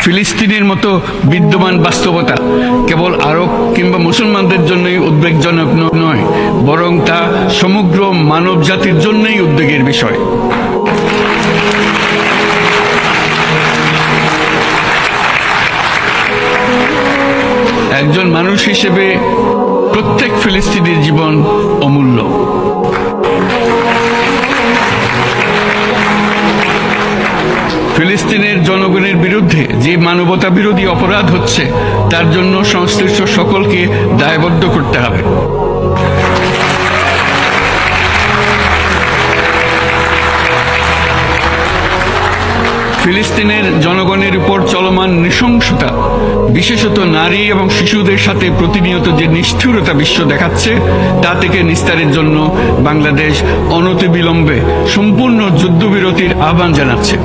ফিলিস্তিনের মতো বিদ্যমান বাস্তবতা কেবল আরব কিংবা মুসলমানদের জন্যই উদ্বেগজনক নয়, বরং তা সমগ্র মানব জাতির জন্যই উদ্বেগের বিষয়। একজন মানুষ হিসেবে প্রত্যেক ফিলিস্তিনির জীবন অমূল্য। ফিলিস্তিনের জনগণের বিরুদ্ধে যে মানবতা বিরোধী অপরাধ হচ্ছে তার জন্য সংশ্লিষ্ট সকলকে দায়বদ্ধ করতে হবে। ফিলিস্তিনের জনগণের উপর চলমান নৃশংসতা, বিশেষত নারী এবং শিশুদের সাথে প্রতিনিয়ত যে নিষ্ঠুরতা বিশ্ব দেখাচ্ছে, তা থেকে নিস্তারের জন্য বাংলাদেশ অনতিবিলম্বে সম্পূর্ণ যুদ্ধবিরতির আহ্বান জানাচ্ছে।